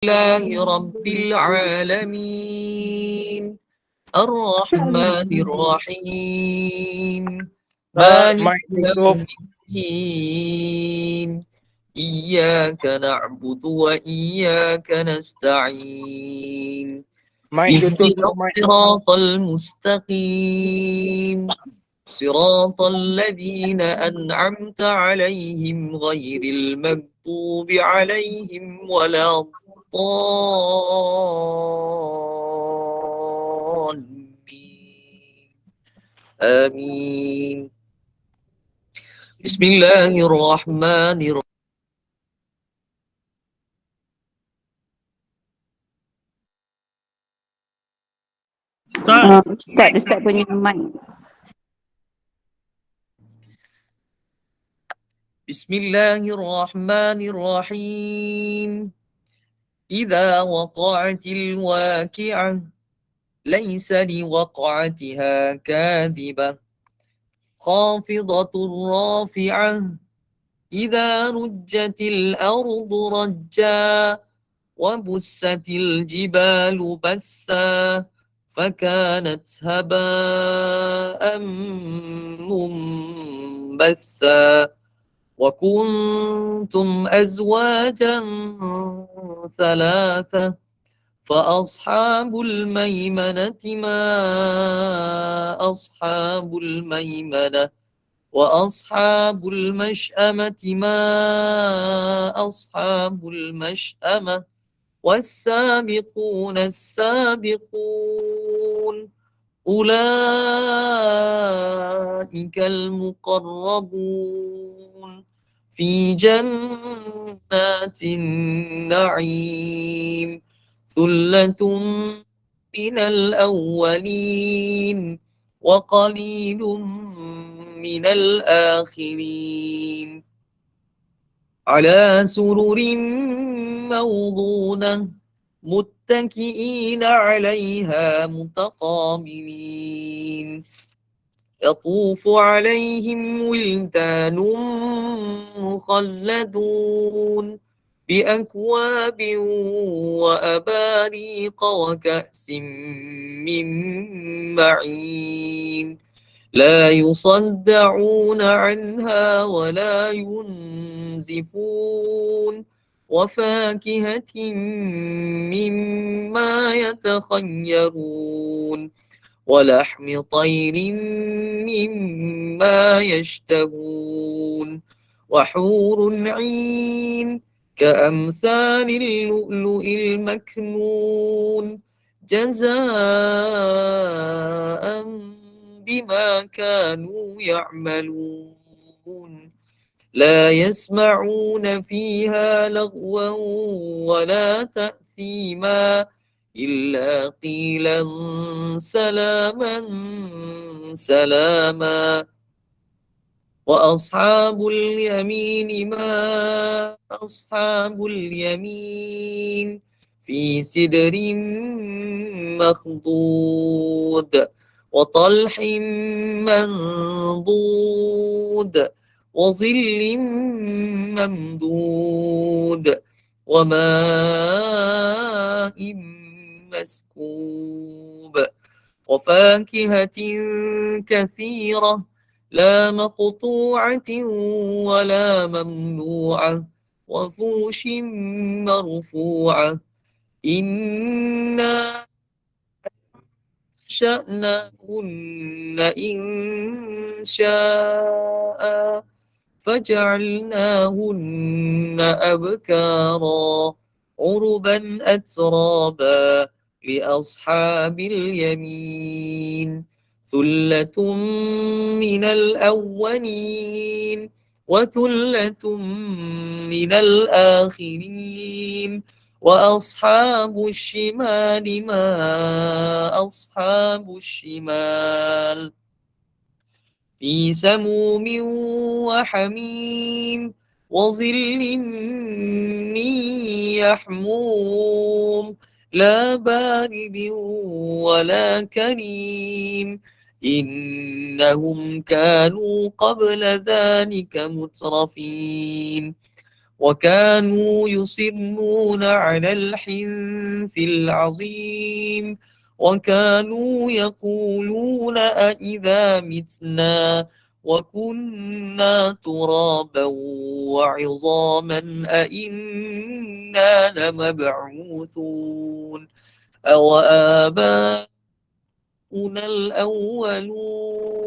لله رب العالمين الرحمن الرحيم مالك Mic يوم tutup. الدين إياك نعبد وإياك نستعين Mic tutup اهدنا semua mic. الصراط المستقيم صراط الذين أنعمت عليهم غير المغضوب عليهم ولا الضالين آمين بسم الله الرحمن الرحيم Ustaz punya mic. بسم الله الرحمن الرحيم إذا وقعت الواقعة ليس لوقعتها كاذبة خافضة رافعة إذا رجت الأرض رجا وبست الجبال بسا فكانت هباء منبثا وكنتم أزواجا ثلاثة فأصحاب الميمنة ما أصحاب الميمنة وأصحاب المشأمة ما أصحاب المشأمة والسابقون السابقون أولئك المقربون في جنات النعيم ثلة من الأولين وقليل من الآخرين على سرر موضونة متكئين عليها متقابلين يطوف عليهم ولدان مخلدون بأكواب وأباريق وكأس من معين لا يصدعون عنها ولا ينزفون وفاكهة مما يتخيرون ولحم طير مما يشتهون وحور عين كأمثال اللؤلؤ المكنون جزاء بما كانوا يعملون لا يسمعون فيها لغوا ولا تأثيما إلا قيلا سلاما سلاما وأصحاب اليمين ما أصحاب اليمين في سدر مخضود وطلح منضود وظل ممدود وماء مسكوب وفاكهة كثيرة لا مقطوعة ولا ممنوعة وفرش مرفوعة إنا أنشأناهن إن شاء فجعلناهن أبكارا عربا أترابا لأصحاب اليمين ثلة من الأولين وثلة من الآخرين وأصحاب الشمال ما أصحاب الشمال في سموم وحميم وظل من يحموم لا بارد ولا كريم إنهم كانوا قبل ذلك مترفين وكانوا يصرون على الحنث العظيم وكانوا يقولون أإذا متنا وكنا ترابا وعظاما أإنا لمبعوثون أو آباؤنا الأولون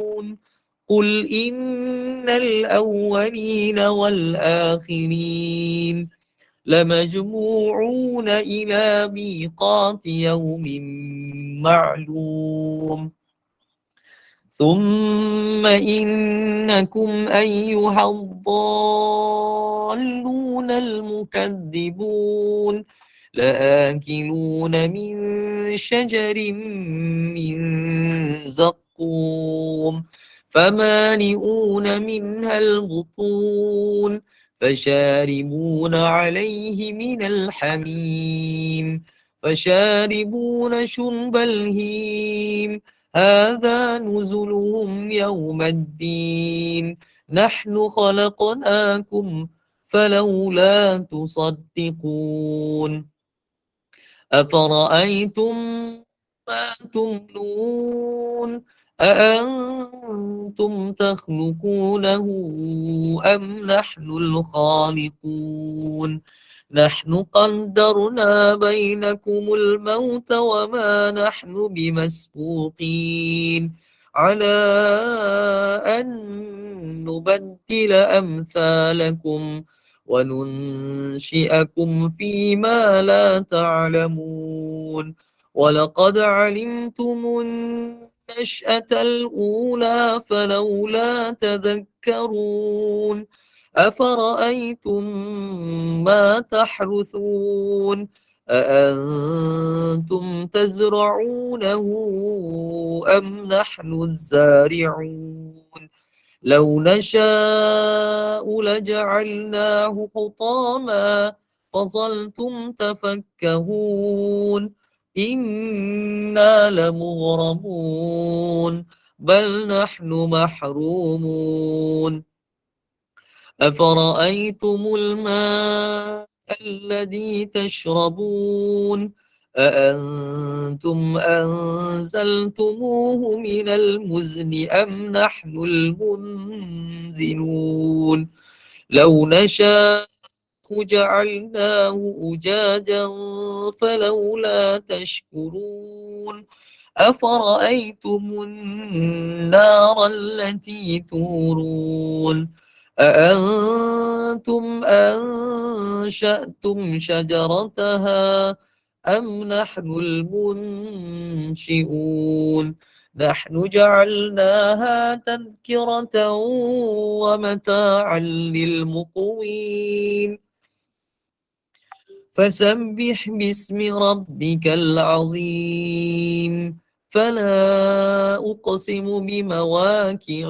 قل إن الأولين والآخرين لمجموعون إلى ميقات يوم معلوم ثم إنكم أيها الضالون المكذبون لآكلون من شجر من زقوم فمالئون منها البطون فشاربون عليه من الحميم فشاربون شرب الهيم هذا نزلهم يوم الدين نحن خلقناكم فلولا تصدقون أفرأيتم ما تمنون أأنتم تخلقونه أم نحن الخالقون نحن قدرنا بينكم الموت وما نحن بمسبوقين على أن نبدل أمثالكم وننشئكم فيما لا تعلمون ولقد علمتم النشأة الأولى فلولا تذكرون أفرأيتم ما تحرثون أأنتم تزرعونه أم نحن الزارعون لو نشاء لجعلناه حطاما فظلتم تفكهون إنا لمغرمون بل نحن محرومون أفرأيتم الماء الذي تشربون أأنتم أنزلتموه من المزن أم نحن المنزلون لو نشاء جعلناه أجاجا فلولا تشكرون أفرأيتم النار التي تورون أأنتم أنشأتم شجرتها أم نحن المنشئون نحن جعلناها تذكرة ومتاعا للمقوين فسبح باسم ربك العظيم فلا أقسم بمواقع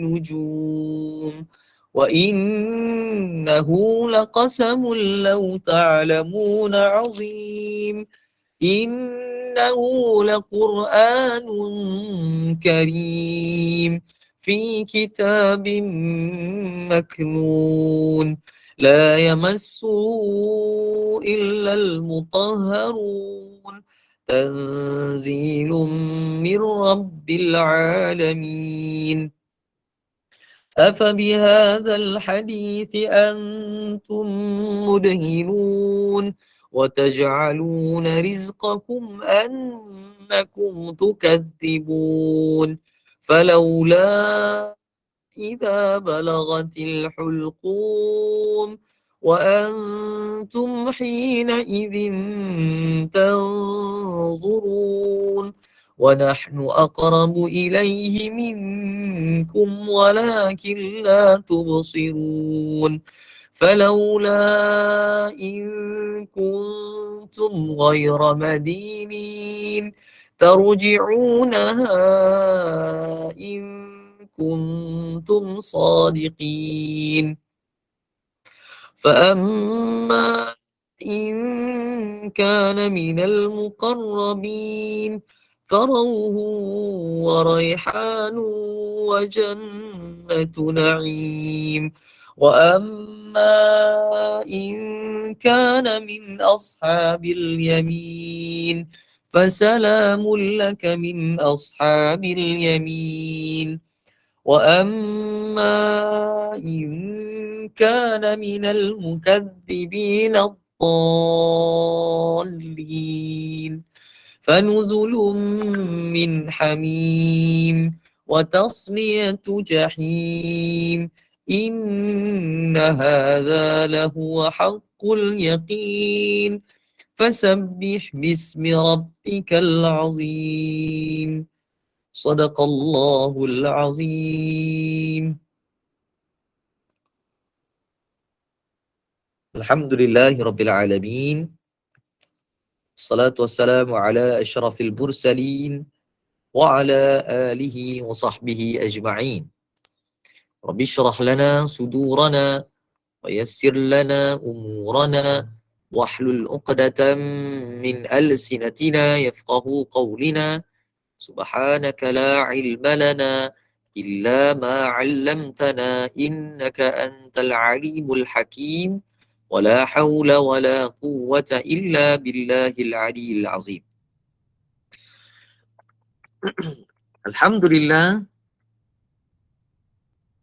النجوم وإنه لقسم لو تعلمون عظيم إنه لقرآن كريم في كتاب مكنون لا يمسه إلا المطهرون تنزيل من رب العالمين أفبهذا الحديث أنتم مدهنون وتجعلون رزقكم أنكم تكذبون فلولا إذا بلغت الحلقوم وأنتم حينئذ تنظرون ونحن أقرب إليه منكم ولكن لا تبصرون فلولا إن كنتم غير مدينين ترجعونها إن كنتم صادقين فأما إن كان من المقربين فروح وريحان وجنة نعيم وأما إن كان من أصحاب اليمين فسلام لك من أصحاب اليمين وأما إن كان من المكذبين الضالين فنزل من حميم وتصلية جحيم إن هذا لهو حق اليقين فسبح باسم ربك العظيم صدق الله العظيم. Alhamdulillahi Rabbil Alamin. Salatu wassalamu ala asyrafil mursalin wa ala alihi wa sahbihi ajma'in. Rabbi syrah lana sudurana wa yassir lana umurana wahlul uqdatan min alsinatina yafqahu qawlina. Subhanaka la ilma lana illa ma 'allamtana innaka antal alimul hakim. ولا حول ولا قوة إلا بالله العلي العظيم. Alhamdulillah,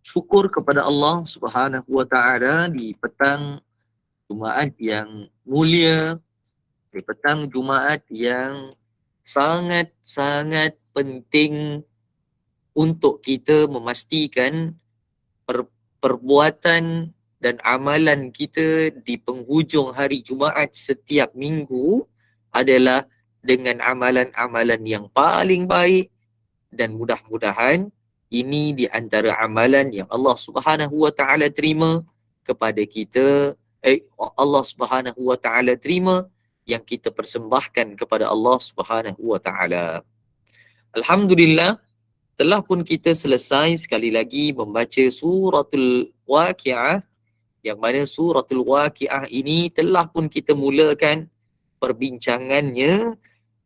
syukur kepada Allah Subhanahu wa taala di petang Jumaat yang mulia, di petang Jumaat yang sangat-sangat penting untuk kita memastikan perbuatan dan amalan kita di penghujung hari Jumaat setiap minggu adalah dengan amalan-amalan yang paling baik, dan mudah-mudahan ini di antara amalan yang Allah Subhanahu wa taala terima kepada kita, Allah Subhanahu wa taala terima yang kita persembahkan kepada Allah Subhanahu wa taala. Alhamdulillah, telah pun kita selesai sekali lagi membaca suratul Waqiah, yang mana suratul Waqiah ini telah pun kita mulakan perbincangannya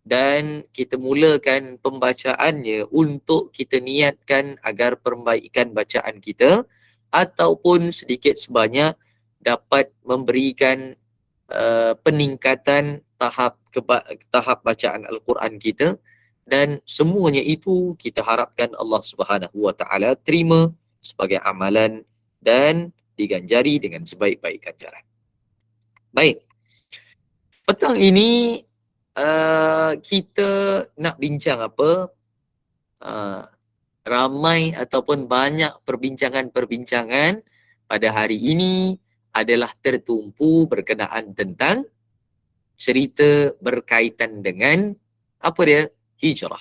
dan kita mulakan pembacaannya untuk kita niatkan agar perbaikan bacaan kita ataupun sedikit sebanyak dapat memberikan peningkatan tahap bacaan Al-Quran kita, dan semuanya itu kita harapkan Allah Subhanahu wa taala terima sebagai amalan dan diganjari dengan sebaik-baik ganjaran. Baik. Petang ini kita nak bincang apa? Ramai ataupun banyak perbincangan-perbincangan pada hari ini adalah tertumpu berkenaan tentang cerita berkaitan dengan apa dia? Hijrah.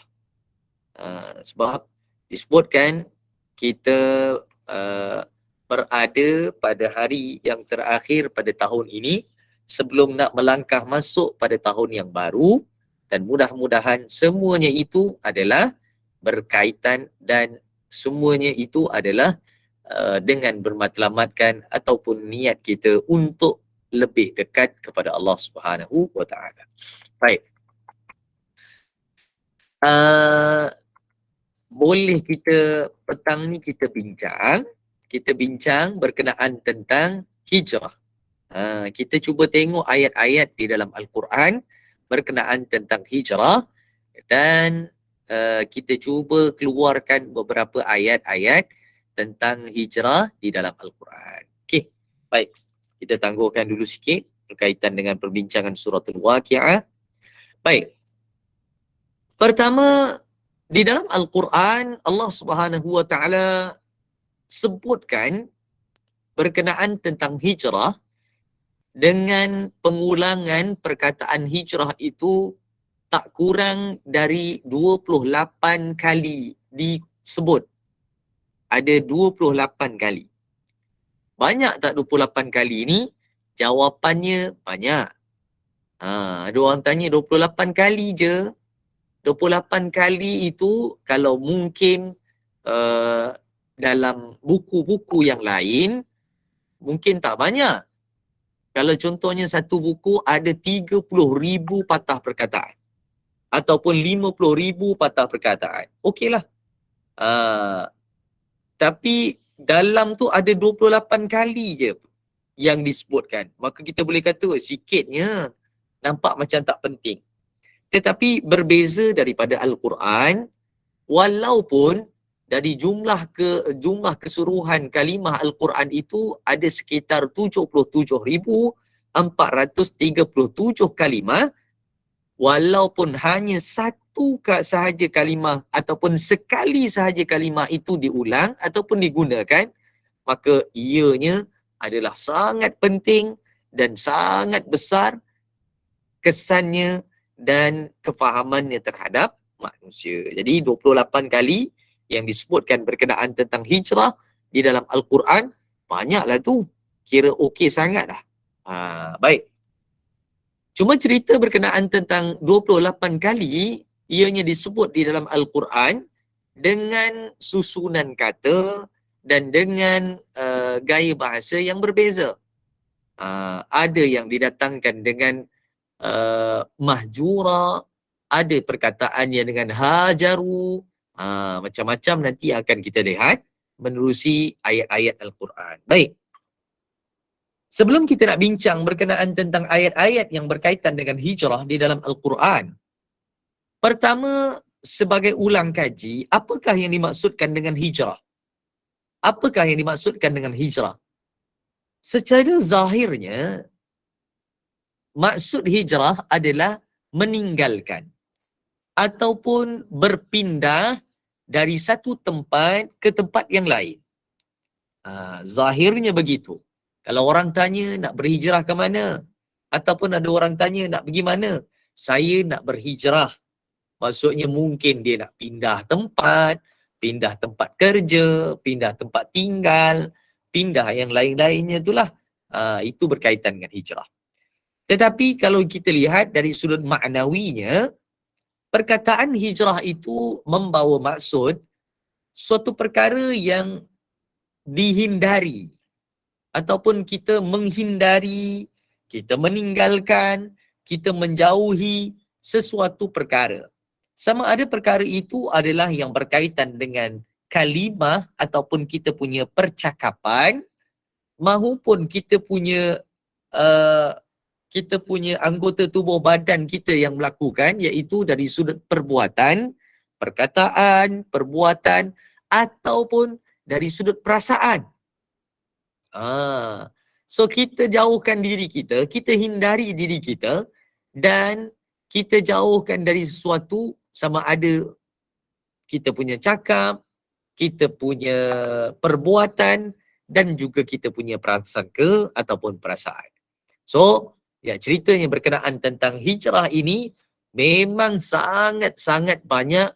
Sebab disebutkan kita berada pada hari yang terakhir pada tahun ini sebelum nak melangkah masuk pada tahun yang baru, dan mudah-mudahan semuanya itu adalah berkaitan dan semuanya itu adalah dengan bermatlamatkan ataupun niat kita untuk lebih dekat kepada Allah Subhanahu wa taala. Baik. Boleh kita petang ni kita bincang berkenaan tentang hijrah. Kita cuba tengok ayat-ayat di dalam Al-Quran berkenaan tentang hijrah, dan kita cuba keluarkan beberapa ayat-ayat tentang hijrah di dalam Al-Quran. Okey, baik. Kita tangguhkan dulu sikit berkaitan dengan perbincangan suratul Waqiah. Baik. Pertama, di dalam Al-Quran Allah Subhanahu wa taala sebutkan berkenaan tentang hijrah dengan pengulangan perkataan hijrah itu tak kurang dari 28 kali disebut. Ada 28 kali. Banyak tak 28 kali ini? Jawapannya banyak. Ada orang tanya 28 kali je. 28 kali itu kalau mungkin dalam buku-buku yang lain mungkin tak banyak. Kalau contohnya satu buku ada 30,000 patah perkataan ataupun 50,000 patah perkataan, okeylah. Tapi dalam tu ada 28 kali je yang disebutkan. Maka kita boleh kata sikitnya, nampak macam tak penting. Tetapi berbeza daripada Al-Quran, walaupun dari jumlah keseluruhan kalimah Al-Quran itu ada sekitar 77,437 kalimah, walaupun hanya satu sahaja kalimah ataupun sekali sahaja kalimah itu diulang ataupun digunakan, maka ianya adalah sangat penting dan sangat besar kesannya dan kefahamannya terhadap manusia. Jadi 28 kali yang disebutkan berkenaan tentang hijrah di dalam Al-Quran, banyaklah tu. Kira okey sangat dah. Baik. Cuma cerita berkenaan tentang 28 kali ianya disebut di dalam Al-Quran dengan susunan kata dan dengan gaya bahasa yang berbeza. Ada yang didatangkan dengan mahjura, ada perkataannya dengan hajaru, macam-macam nanti akan kita lihat menerusi ayat-ayat Al-Quran. Baik. Sebelum kita nak bincang berkenaan tentang ayat-ayat yang berkaitan dengan hijrah di dalam Al-Quran, pertama, sebagai ulang kaji, apakah yang dimaksudkan dengan hijrah? Apakah yang dimaksudkan dengan hijrah? Secara zahirnya, maksud hijrah adalah meninggalkan ataupun berpindah dari satu tempat ke tempat yang lain. Zahirnya begitu. Kalau orang tanya nak berhijrah ke mana, ataupun ada orang tanya nak pergi mana, saya nak berhijrah. Maksudnya mungkin dia nak pindah tempat kerja, pindah tempat tinggal, pindah yang lain-lainnya itulah. Itu berkaitan dengan hijrah. Tetapi kalau kita lihat dari sudut maknawinya, perkataan hijrah itu membawa maksud suatu perkara yang dihindari ataupun kita menghindari, kita meninggalkan, kita menjauhi sesuatu perkara. Sama ada perkara itu adalah yang berkaitan dengan kalimah ataupun kita punya percakapan, mahupun kita punya anggota tubuh badan kita yang melakukan, iaitu dari sudut perbuatan, perkataan, perbuatan, ataupun dari sudut perasaan. So kita jauhkan diri kita, kita hindari diri kita, dan kita jauhkan dari sesuatu, sama ada kita punya cakap, kita punya perbuatan, dan juga kita punya prasangka ataupun perasaan. So, ceritanya berkenaan tentang hijrah ini memang sangat-sangat banyak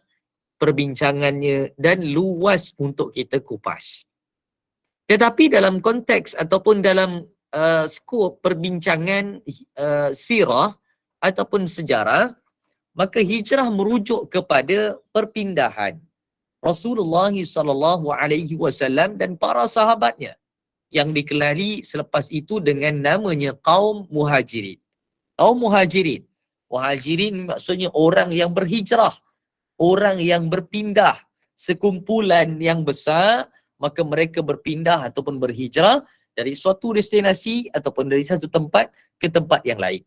perbincangannya dan luas untuk kita kupas. Tetapi dalam konteks ataupun dalam skop perbincangan sirah ataupun sejarah, maka hijrah merujuk kepada perpindahan Rasulullah SAW dan para sahabatnya yang dikelari selepas itu dengan namanya kaum muhajirin. Kaum muhajirin. Muhajirin maksudnya orang yang berhijrah, orang yang berpindah, sekumpulan yang besar, maka mereka berpindah ataupun berhijrah dari suatu destinasi ataupun dari satu tempat ke tempat yang lain.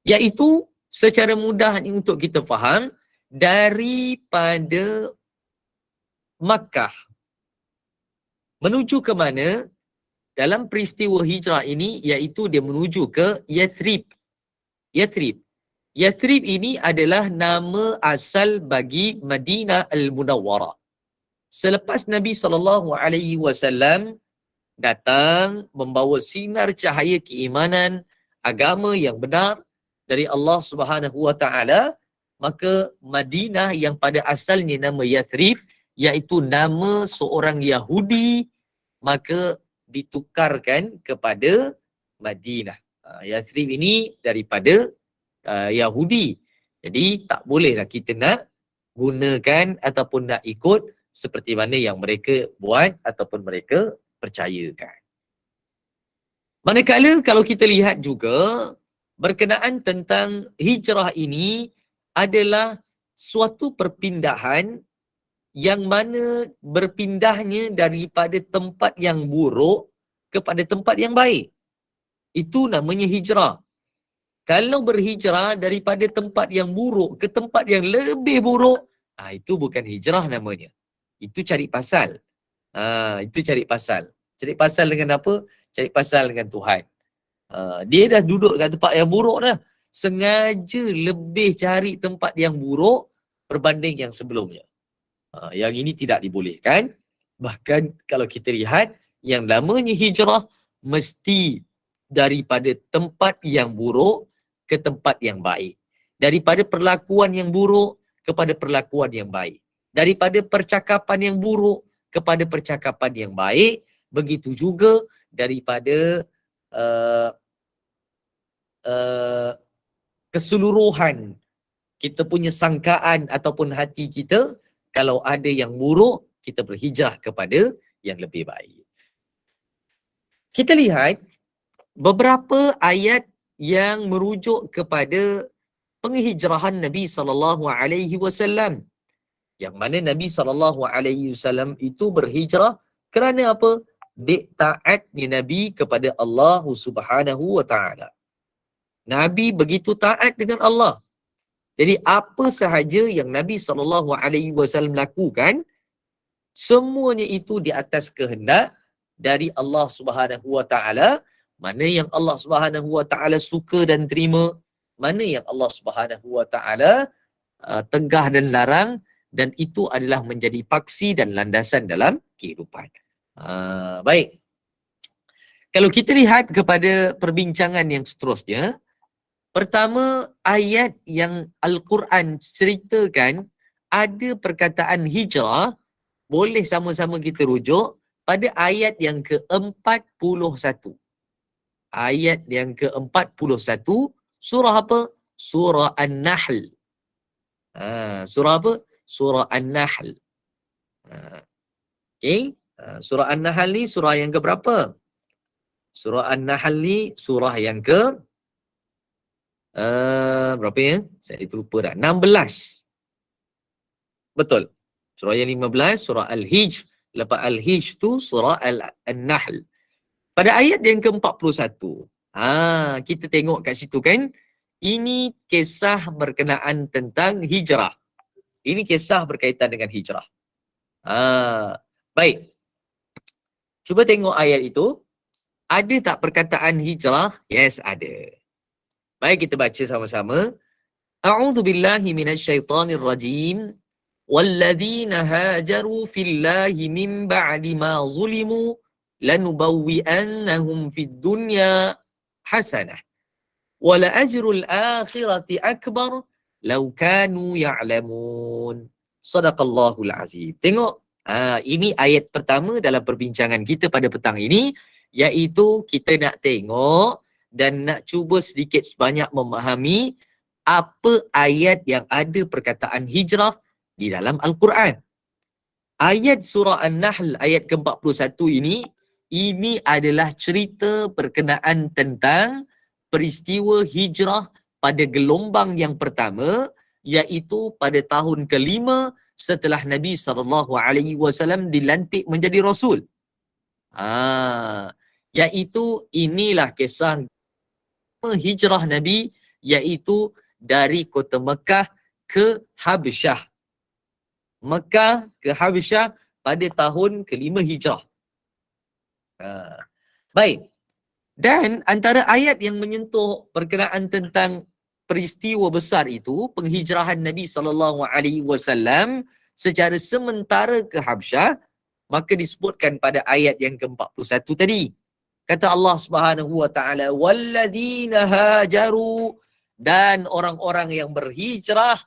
Iaitu secara mudah ni untuk kita faham, daripada Makkah menuju ke mana dalam peristiwa hijrah ini, iaitu dia menuju ke Yathrib. Yathrib ini adalah nama asal bagi Madinah Al-Munawwarah. Selepas Nabi SAW datang membawa sinar cahaya keimanan, agama yang benar dari Allah Subhanahu Wa Taala, maka Madinah yang pada asalnya nama Yathrib, iaitu nama seorang Yahudi, maka ditukarkan kepada Madinah. Yathrib ini daripada Yahudi. Jadi tak bolehlah kita nak gunakan ataupun nak ikut seperti mana yang mereka buat ataupun mereka percayakan. Manakala kalau kita lihat juga berkenaan tentang hijrah ini adalah suatu perpindahan yang mana berpindahnya daripada tempat yang buruk kepada tempat yang baik. Itu namanya hijrah. Kalau berhijrah daripada tempat yang buruk ke tempat yang lebih buruk, itu bukan hijrah namanya. Itu cari pasal. Itu cari pasal. Cari pasal dengan apa? Cari pasal dengan Tuhan. Dia dah duduk kat tempat yang buruk dah. Sengaja lebih cari tempat yang buruk berbanding yang sebelumnya. Yang ini tidak dibolehkan. Bahkan kalau kita lihat, yang namanya hijrah mesti daripada tempat yang buruk ke tempat yang baik. Daripada perlakuan yang buruk kepada perlakuan yang baik. Daripada percakapan yang buruk kepada percakapan yang baik. Begitu juga daripada keseluruhan kita punya sangkaan ataupun hati kita, kalau ada yang buruk, kita berhijrah kepada yang lebih baik. Kita lihat beberapa ayat yang merujuk kepada penghijrahan Nabi SAW. Yang mana Nabi SAW itu berhijrah kerana apa? Taatnya Nabi kepada Allah Subhanahu wa Ta'ala. Nabi begitu taat dengan Allah. Jadi apa sahaja yang Nabi SAW lakukan, semuanya itu di atas kehendak dari Allah Subhanahu wa Ta'ala. Mana yang Allah Subhanahu wa Ta'ala suka dan terima, mana yang Allah Subhanahu wa Ta'ala tegah dan larang, dan itu adalah menjadi paksi dan landasan dalam kehidupan. Baik. Kalau kita lihat kepada perbincangan yang seterusnya, pertama, ayat yang Al-Quran ceritakan ada perkataan hijrah, boleh sama-sama kita rujuk pada ayat yang ke-41. Ayat yang ke-41, surah apa? Surah An-Nahl. Surah apa? Surah An-Nahl. Okay. Surah An-Nahl ni surah yang keberapa? Surah An-Nahl ni surah yang ke berapa ya? Saya terlupa dah. 16. Betul. Surah yang 15, surah Al-Hijr. Lepas Al-Hijr tu surah An-Nahl. Pada ayat yang ke-41. Kita tengok kat situ kan. Ini kisah berkenaan tentang hijrah. Ini kisah berkaitan dengan hijrah. Baik. Cuba tengok ayat itu. Ada tak perkataan hijrah? Yes, ada. Baik, kita baca sama-sama. A'udzu billahi minasyaitonir rajim. Walladzina hajaru fillahi min ba'di ma zulimu lanubawwi'annahum fid dunya hasanah. Wa la ajrul akhirati akbar law kanu ya'lamun. Sadaqallahul azim. Tengok, ini ayat pertama dalam perbincangan kita pada petang ini, iaitu kita nak tengok dan nak cuba sedikit sebanyak memahami apa ayat yang ada perkataan hijrah di dalam Al-Quran. Ayat surah An-Nahl ayat ke-41 ini adalah cerita berkenaan tentang peristiwa hijrah pada gelombang yang pertama, iaitu pada tahun ke-5 setelah Nabi SAW dilantik menjadi Rasul. Iaitu inilah kisah hijrah Nabi, iaitu dari kota Mekah ke Habsyah. Mekah ke Habsyah pada tahun ke-5 hijrah. Baik. Dan antara ayat yang menyentuh berkenaan tentang peristiwa besar itu, penghijrahan Nabi SAW secara sementara ke Habsyah, maka disebutkan pada ayat yang ke-41 tadi. Kata Allah Subhanahu wa Ta'ala, walladzina hajaru, dan orang-orang yang berhijrah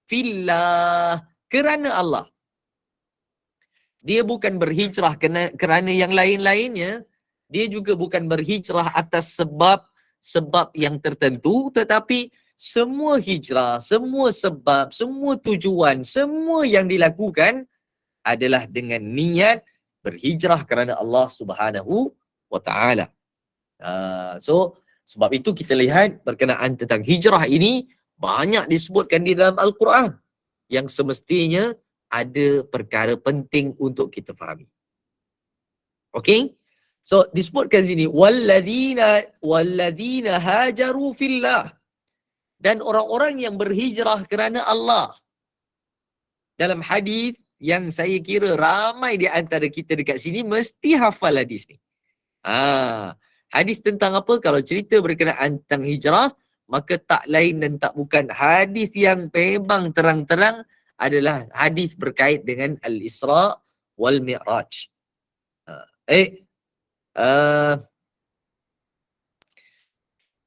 fillah, kerana Allah. Dia bukan berhijrah kerana yang lain-lainnya. Dia juga bukan berhijrah atas sebab yang tertentu, tetapi semua hijrah, semua sebab, semua tujuan, semua yang dilakukan adalah dengan niat berhijrah kerana Allah Subhanahu wa Ta'ala. So, sebab itu kita lihat berkenaan tentang hijrah ini banyak disebutkan di dalam Al-Quran, yang semestinya ada perkara penting untuk kita fahami. Okay? So disebutkan sini walladzina hajaru fillah, dan orang-orang yang berhijrah kerana Allah. Dalam hadis yang saya kira ramai di antara kita dekat sini mesti hafal hadis ni. Hadis tentang apa? Kalau cerita berkenaan tentang hijrah, maka tak lain dan tak bukan hadis yang memang terang-terang adalah hadis berkait dengan Al-Isra wal Mi'raj.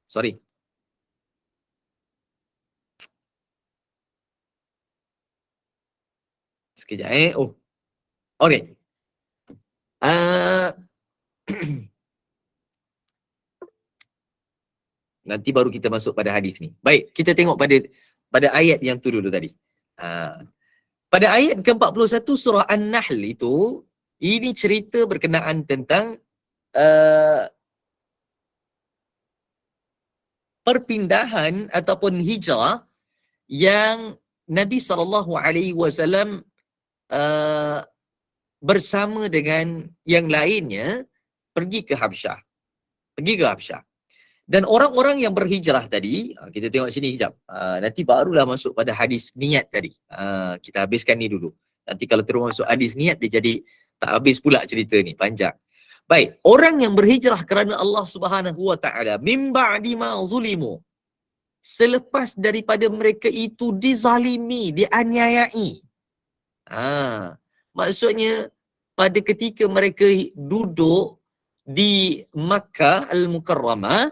Sorry. Sekejap Oh. Okay. Nanti baru kita masuk pada hadis ni. Baik, kita tengok pada ayat yang tu dulu tadi. Pada ayat ke-41 surah An-Nahl itu, ini cerita berkenaan tentang perpindahan ataupun hijrah yang Nabi SAW bersama dengan yang lainnya pergi ke Habsyah. Dan orang-orang yang berhijrah tadi, kita tengok sini sekejap. Nanti barulah masuk pada hadis niat tadi. Kita habiskan ni dulu. Nanti kalau terus masuk hadis niat, dia jadi tak habis pula cerita ni, panjang. Baik, orang yang berhijrah kerana Allah Subhanahu wa taala min ba'di ma zulimu, selepas daripada mereka itu dizalimi, dianiayai. Maksudnya pada ketika mereka duduk di Makkah Al-Mukarramah,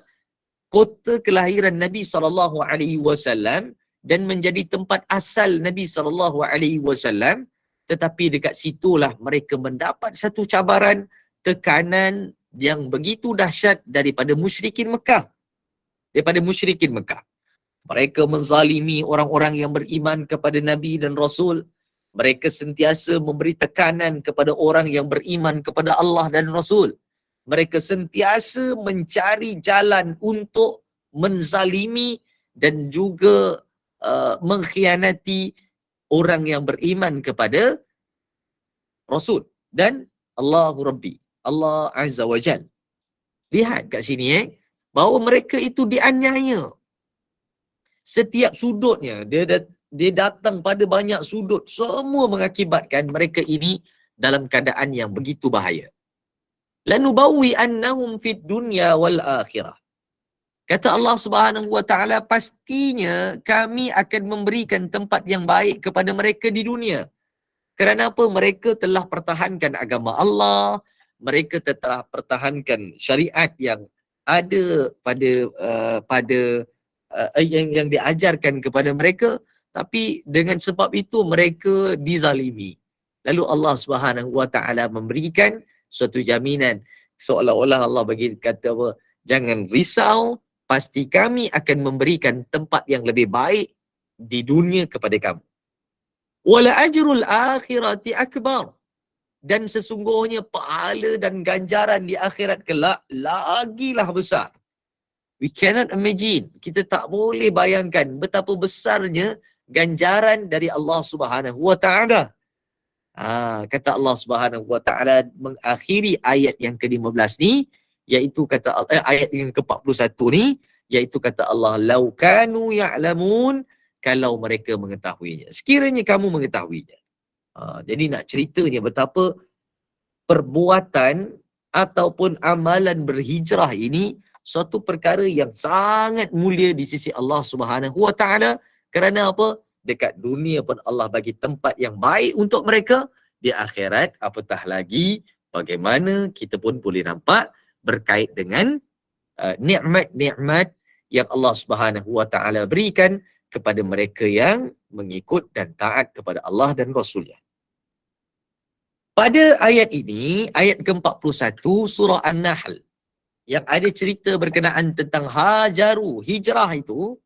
kota kelahiran Nabi SAW dan menjadi tempat asal Nabi SAW, tetapi dekat situlah mereka mendapat satu cabaran, tekanan yang begitu dahsyat daripada musyrikin Mekah. Mereka menzalimi orang-orang yang beriman kepada Nabi dan Rasul. Mereka sentiasa memberi tekanan kepada orang yang beriman kepada Allah dan Rasul. Mereka sentiasa mencari jalan untuk menzalimi dan juga mengkhianati orang yang beriman kepada Rasul dan Allahu Rabbi, Allah Azza wa Jal. Lihat kat sini bahawa mereka itu dianiaya. Setiap sudutnya, dia datang pada banyak sudut, semua mengakibatkan mereka ini dalam keadaan yang begitu bahaya. Lanubawwi annahum fid dunya wal akhirah. Kata Allah Subhanahu wa taala, pastinya kami akan memberikan tempat yang baik kepada mereka di dunia. Kerana apa? Mereka telah pertahankan agama Allah, mereka telah pertahankan syariat yang ada pada yang diajarkan kepada mereka, tapi dengan sebab itu mereka dizalimi. Lalu Allah Subhanahu wa taala memberikan suatu jaminan, seolah-olah Allah bagi kata apa, jangan risau, pasti kami akan memberikan tempat yang lebih baik di dunia kepada kamu. Wala ajrul akhirati akbar, dan sesungguhnya pahala dan ganjaran di akhirat kelak lagilah besar. We cannot imagine, kita tak boleh bayangkan betapa besarnya ganjaran dari Allah Subhanahu wa taala. Kata Allah Subhanahu wa taala mengakhiri ayat yang ke-15 ni, iaitu kata ayat yang ke-41 ni, iaitu kata Allah, lau kanu ya'lamun, kalau mereka mengetahuinya, sekiranya kamu mengetahuinya. Jadi nak ceritanya betapa perbuatan ataupun amalan berhijrah ini suatu perkara yang sangat mulia di sisi Allah Subhanahu wa taala. Kerana apa? Dekat dunia pun Allah bagi tempat yang baik untuk mereka, di akhirat apatah lagi bagaimana kita pun boleh nampak berkait dengan nikmat-nikmat yang Allah Subhanahu wa taala berikan kepada mereka yang mengikut dan taat kepada Allah dan Rasulnya. Pada ayat ini, ayat ke-41 surah An-Nahl, yang ada cerita berkenaan tentang hajaru, hijrah itu,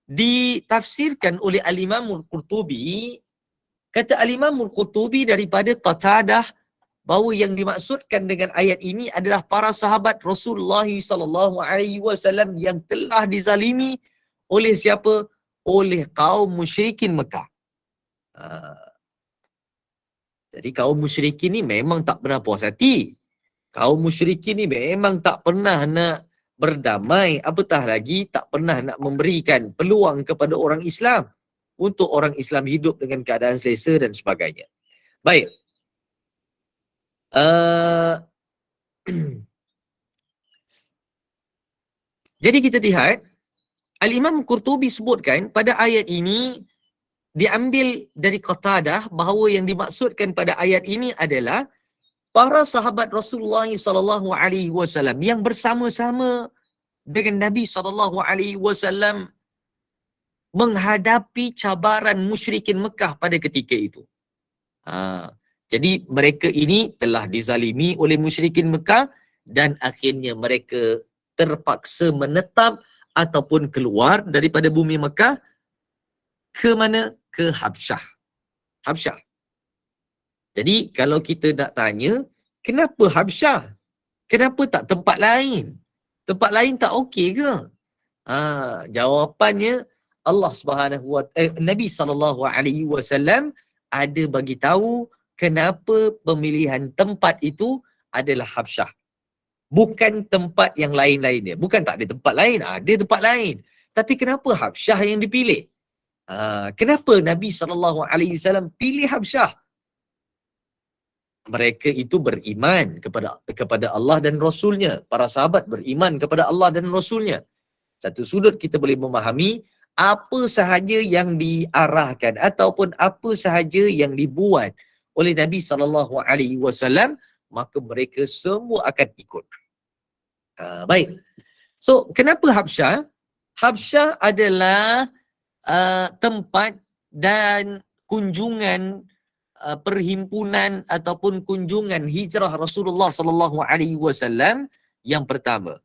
ditafsirkan oleh Al-Imam Al-Qurtubi. Kata Al-Imam Al-Qurtubi daripada Qatadah bahawa yang dimaksudkan dengan ayat ini adalah para sahabat Rasulullah SAW yang telah dizalimi oleh siapa? Oleh kaum musyrikin Mekah. Jadi kaum musyrikin ni memang tak pernah puas hati. Kaum musyrikin ni memang tak pernah nak berdamai, apatah lagi tak pernah nak memberikan peluang kepada orang Islam untuk orang Islam hidup dengan keadaan selesa dan sebagainya. Baik. Jadi kita lihat, Al-Imam Qurtubi sebutkan pada ayat ini diambil dari Qatadah bahawa yang dimaksudkan pada ayat ini adalah para sahabat Rasulullah SAW yang bersama-sama dengan Nabi SAW menghadapi cabaran musyrikin Mekah pada ketika itu. Jadi mereka ini telah dizalimi oleh musyrikin Mekah dan akhirnya mereka terpaksa menetap ataupun keluar daripada bumi Mekah ke mana? Ke Habsyah. Habsyah. Jadi kalau kita nak tanya, kenapa Habsyah? Kenapa tak tempat lain? Tempat lain tak okey ke? Jawapannya Allah Nabi SAW ada bagi tahu kenapa pemilihan tempat itu adalah Habsyah. Bukan tempat yang lain-lainnya. Bukan tak ada tempat lain, ada tempat lain. Tapi kenapa Habsyah yang dipilih? Kenapa Nabi SAW pilih Habsyah? Mereka itu beriman kepada Allah dan Rasulnya. Para sahabat beriman kepada Allah dan Rasulnya. Satu sudut kita boleh memahami apa sahaja yang diarahkan ataupun apa sahaja yang dibuat oleh Nabi SAW, maka mereka semua akan ikut. Baik. So, kenapa Habsyah? Habsyah adalah tempat dan kunjungan perhimpunan ataupun kunjungan hijrah Rasulullah SAW yang pertama.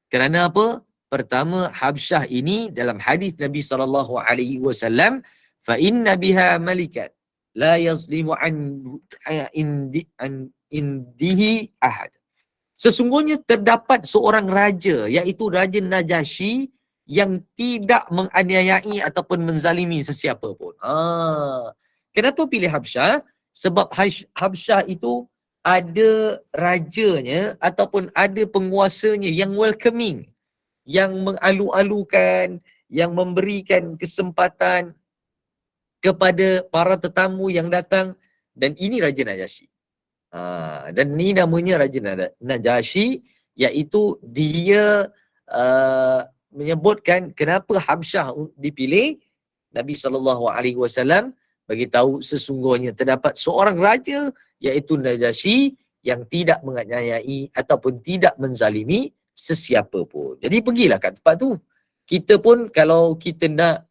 Kerana apa? Pertama, Habsyah ini dalam hadis Nabi SAW, fa inna biha malikat la yazlimu an indihi ahad. Sesungguhnya terdapat seorang raja, iaitu Raja Najasyi, yang tidak menganiayai ataupun menzalimi sesiapa pun. Kenapa pilih Habsyah? Sebab Habsyah itu ada rajanya ataupun ada penguasanya yang welcoming, yang mengalu-alukan, yang memberikan kesempatan kepada para tetamu yang datang, dan ini Raja Najasyi. Dan ini namanya Raja Najasyi, iaitu dia menyebutkan kenapa Habsyah dipilih. Nabi SAW bagi tahu sesungguhnya terdapat seorang raja, iaitu Najasyi, yang tidak menganiayai ataupun tidak menzalimi sesiapa pun. Jadi pergilah kat tempat tu. Kita pun kalau kita nak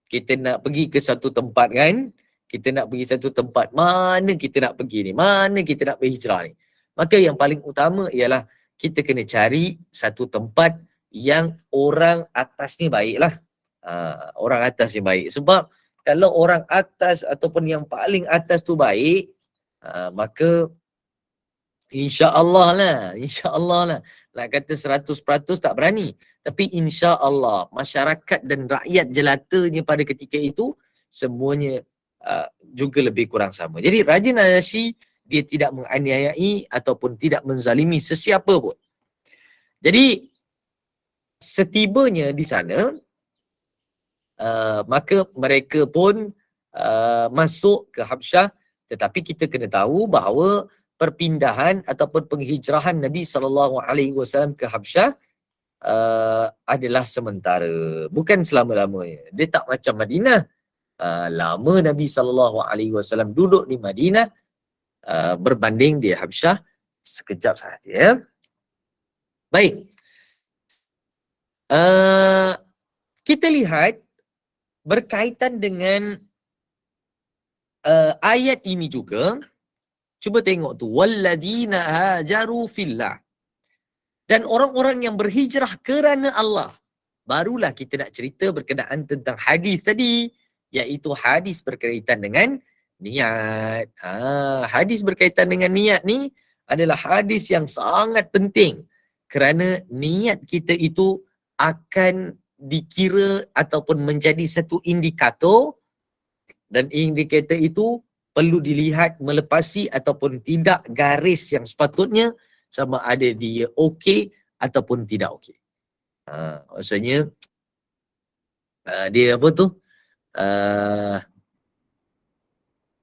kita nak pergi ke satu tempat kan, kita nak pergi satu tempat, mana kita nak pergi ni, mana kita nak berhijrah ni, maka yang paling utama ialah kita kena cari satu tempat yang orang atas ni baik lah. Orang atas ni baik. Sebab kalau orang atas ataupun yang paling atas tu baik, maka insya-Allah lah. Nak kata 100% tak berani. Tapi insya-Allah masyarakat dan rakyat jelatanya pada ketika itu semuanya juga lebih kurang sama. Jadi Raja Najasyi dia tidak menganiayai ataupun tidak menzalimi sesiapa pun. Jadi setibanya di sana, maka mereka pun masuk ke Habsyah. Tetapi kita kena tahu bahawa perpindahan ataupun penghijrahan Nabi SAW ke Habsyah adalah sementara, bukan selama-lamanya. Dia tak macam Madinah. Lama Nabi SAW duduk di Madinah berbanding di Habsyah sekejap sahaja. Baik. Kita lihat berkaitan dengan ayat ini juga. Cuba tengok tu, walladzina hajaru fillah. Dan orang-orang yang berhijrah kerana Allah. Barulah kita nak cerita berkenaan tentang hadis tadi, iaitu hadis berkaitan dengan niat. Hadis berkaitan dengan niat ni adalah hadis yang sangat penting, kerana niat kita itu akan dikira ataupun menjadi satu indikator, dan indikator itu perlu dilihat melepasi ataupun tidak garis yang sepatutnya, sama ada dia okey ataupun tidak okey. Maksudnya dia apa tu?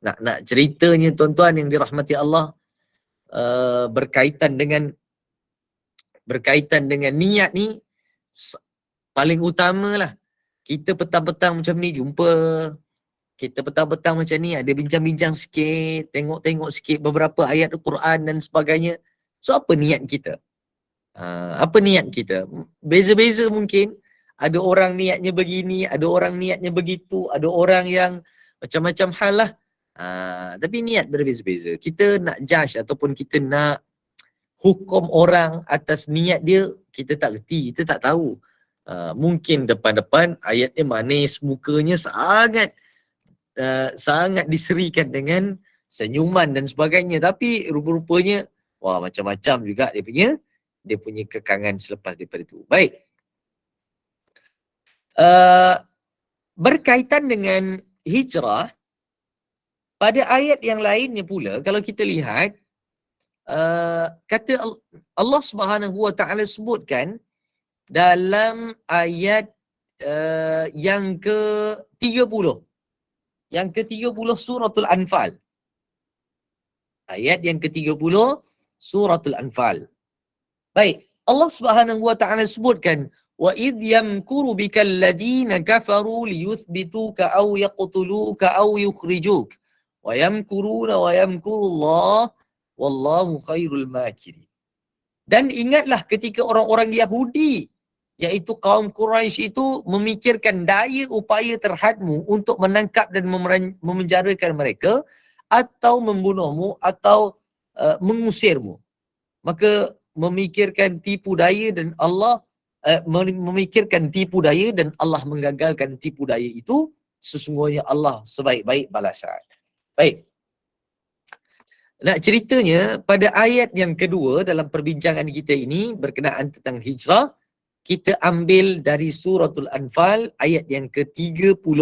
Nak ceritanya tuan-tuan yang dirahmati Allah, berkaitan dengan niat ni, paling utamalah. Kita petang-petang macam ni jumpa, kita petang-petang macam ni ada bincang-bincang sikit, tengok-tengok sikit beberapa ayat Al-Quran dan sebagainya. So apa niat kita? Apa niat kita? Beza-beza mungkin. Ada orang niatnya begini, ada orang niatnya begitu, ada orang yang macam-macam hal lah. Tapi niat berbeza-beza. Kita nak judge ataupun kita nak hukum orang atas niat dia, kita tak reti, kita tak tahu. Mungkin depan-depan ayatnya manis, mukanya sangat diserikan dengan senyuman dan sebagainya, tapi rupa-rupanya macam-macam juga dia punya kekangan selepas daripada itu. Baik. Berkaitan dengan hijrah, pada ayat yang lainnya pula, kalau kita lihat, kata Allah Subhanahu Wa Taala sebutkan dalam ayat yang ke-30. Yang ke-30 suratul Anfal. Ayat yang ke-30 suratul Anfal. Baik, Allah Subhanahu Wa Taala sebutkan, wa idh yamkuru bikal ladina kafaru liyuthbituka aw yaqtuluka aw yukhrijuk wa yamkuruna wa yamkurullah wallahu khairul makirin. Dan ingatlah ketika orang-orang Yahudi, iaitu kaum Quraisy itu memikirkan daya upaya terhadmu untuk menangkap dan memenjarakan mereka, atau membunuhmu, atau mengusirmu. Maka memikirkan tipu daya dan Allah memikirkan tipu daya dan Allah menggagalkan tipu daya itu, sesungguhnya Allah sebaik-baik balasan. Baik. Nak ceritanya, pada ayat yang kedua dalam perbincangan kita ini berkenaan tentang hijrah, kita ambil dari suratul Anfal ayat yang ke-30.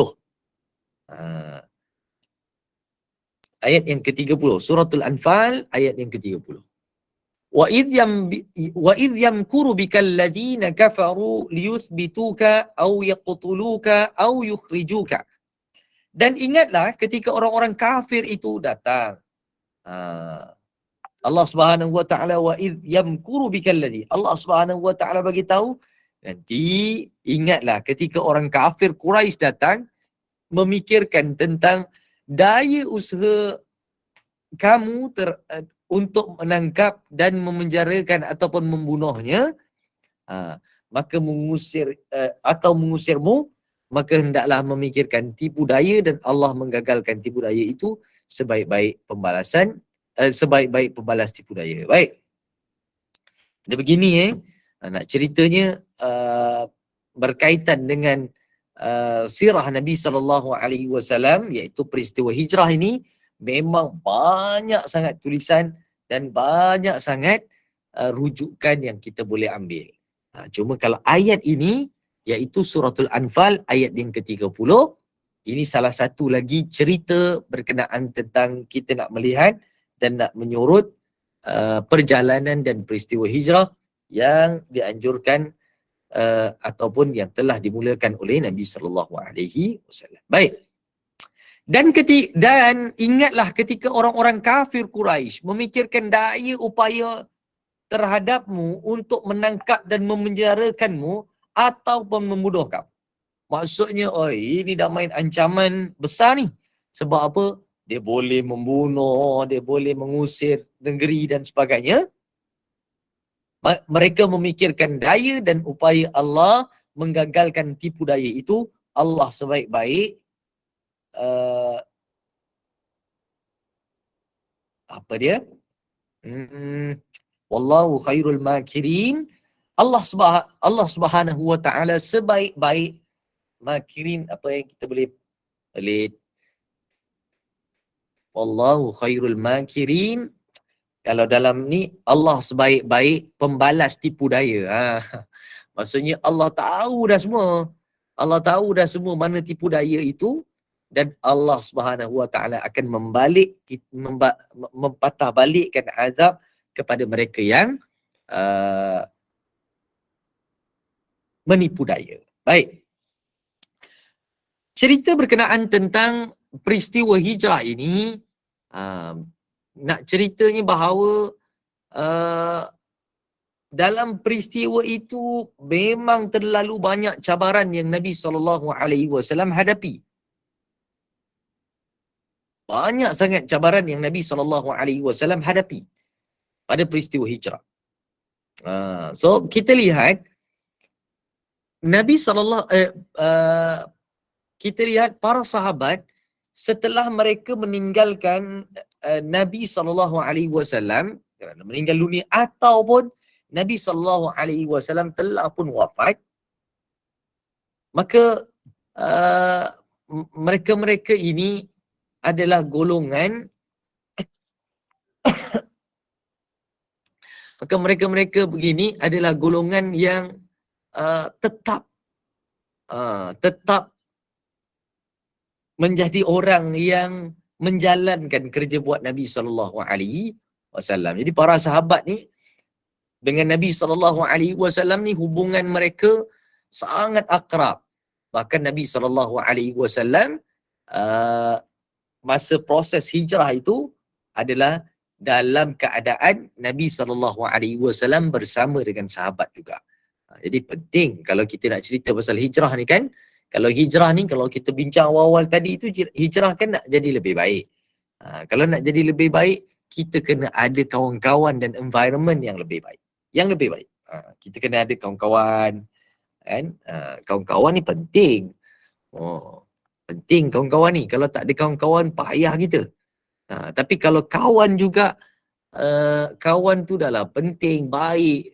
Ayat yang ke-30. Suratul Anfal ayat yang ke-30. Wa idh yamkuru bikal ladina kafaru liyuthbituka aw yaqtuluka aw yukhrijuka. Dan ingatlah ketika orang-orang kafir itu datang. Allah Subhanahu Wa Taala, wa idh yamkuru bikal ladzi. Allah Subhanahu Wa Taala bagi tahu, nanti ingatlah ketika orang kafir Quraisy datang memikirkan tentang daya usaha kamu untuk menangkap dan memenjarakan ataupun membunuhnya, maka mengusirmu, maka hendaklah memikirkan tipu daya dan Allah menggagalkan tipu daya itu sebaik-baik pembalasan, sebaik-baik pembalas tipu daya. Baik. Dia begini nak ceritanya berkaitan dengan sirah Nabi SAW, iaitu peristiwa hijrah ini, memang banyak sangat tulisan dan banyak sangat rujukan yang kita boleh ambil. Cuma kalau ayat ini, iaitu suratul Anfal ayat yang ke-30, ini salah satu lagi cerita berkenaan tentang kita nak melihat dan nak menyorot perjalanan dan peristiwa hijrah yang dianjurkan ataupun yang telah dimulakan oleh Nabi SAW. Baik. Dan ingatlah ketika orang-orang kafir Quraisy memikirkan daya upaya terhadapmu untuk menangkap dan memenjarakanmu ataupun membunuh kamu. Maksudnya, ini dah main ancaman besar ni. Sebab apa? Dia boleh membunuh, dia boleh mengusir negeri dan sebagainya. Mereka memikirkan daya dan upaya Allah menggagalkan tipu daya itu. Allah sebaik-baik apa dia? Wallahu khairul makirin. Allah Subhanahu Wa Taala sebaik-baik makirin. Apa yang kita boleh Wallahu khairul makirin. Kalau dalam ni Allah sebaik-baik pembalas tipu daya. Maksudnya Allah tahu dah semua. Allah tahu dah semua mana tipu daya itu, dan Allah Subhanahu Wa Taala akan mempatah balikkan azab kepada mereka yang menipu daya. Baik. Cerita berkenaan tentang peristiwa hijrah ini, nak ceritanya bahawa dalam peristiwa itu memang terlalu banyak cabaran yang Nabi SAW hadapi. Banyak sangat cabaran yang Nabi SAW hadapi pada peristiwa hijrah. So kita lihat Nabi kita lihat para sahabat setelah mereka meninggalkan Nabi SAW kerana meninggal dunia ataupun Nabi SAW telah pun wafat, maka mereka-mereka ini adalah golongan maka mereka-mereka begini adalah golongan yang tetap menjadi orang yang menjalankan kerja buat Nabi SAW. Jadi para sahabat ni dengan Nabi SAW ni hubungan mereka sangat akrab. Bahkan Nabi SAW masa proses hijrah itu adalah dalam keadaan Nabi SAW bersama dengan sahabat juga. Jadi penting kalau kita nak cerita pasal hijrah ni kan, kalau hijrah ni, kalau kita bincang awal-awal tadi itu, hijrah kan nak jadi lebih baik. Kalau nak jadi lebih baik, kita kena ada kawan-kawan dan environment yang lebih baik. Yang lebih baik. Kita kena ada kawan-kawan. Kan? Kawan-kawan ni penting. Penting kawan-kawan ni. Kalau tak ada kawan-kawan, payah kita. Tapi kalau kawan juga, kawan tu dah lah penting, baik,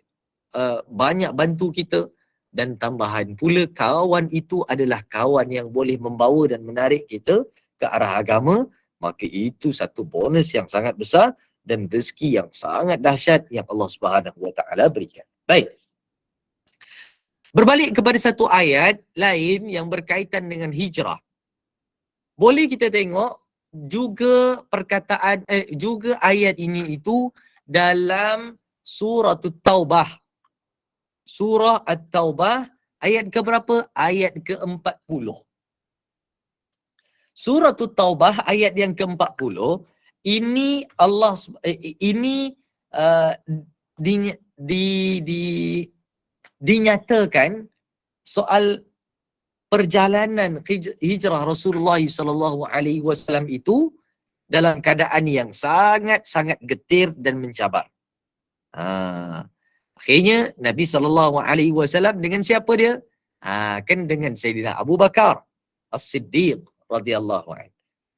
banyak bantu kita. Dan tambahan pula, kawan itu adalah kawan yang boleh membawa dan menarik kita ke arah agama. Maka itu satu bonus yang sangat besar dan rezeki yang sangat dahsyat yang Allah Subhanahu Wa Taala berikan. Baik. Berbalik kepada satu ayat lain yang berkaitan dengan hijrah. Boleh kita tengok juga perkataan juga ayat ini itu dalam surah At-Taubah. Surah At-Taubah ayat ke berapa? Ayat ke-40. Surah At-Taubah ayat yang ke-40 ini Allah ini dinyatakan soal perjalanan hijrah Rasulullah SAW itu dalam keadaan yang sangat-sangat getir dan mencabar. Akhirnya Nabi SAW dengan siapa dia? Kan dengan Sayyidina Abu Bakar As-Siddiq radhiyallahu anhu.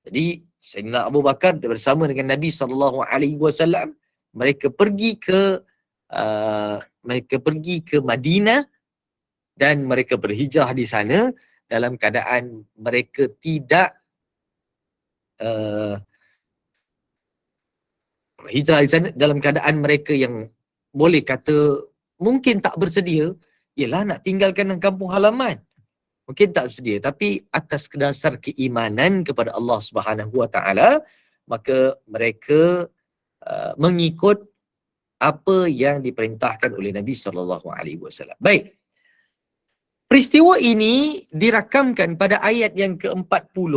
Jadi Sayyidina Abu Bakar bersama dengan Nabi SAW mereka pergi ke Madinah dan mereka berhijrah di sana dalam keadaan mereka tidak berhijrah di sana dalam keadaan mereka yang boleh kata mungkin tak bersedia, ialah nak tinggalkan kampung halaman. Mungkin tak bersedia, tapi atas dasar keimanan kepada Allah Subhanahu Wa Taala, maka mereka mengikut apa yang diperintahkan oleh Nabi SAW. Baik. Peristiwa ini dirakamkan pada ayat yang ke-40.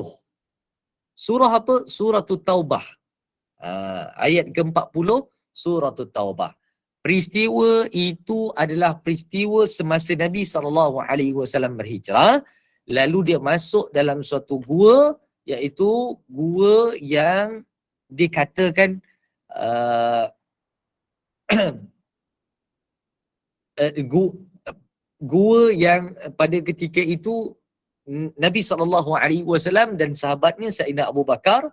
Surah apa? Surah At-Taubah. Ayat ke-40 Surah At-Taubah. Peristiwa itu adalah peristiwa semasa Nabi SAW berhijrah. Lalu dia masuk dalam suatu gua, iaitu gua yang dikatakan gua yang pada ketika itu Nabi SAW dan sahabatnya Sayyidina Abu Bakar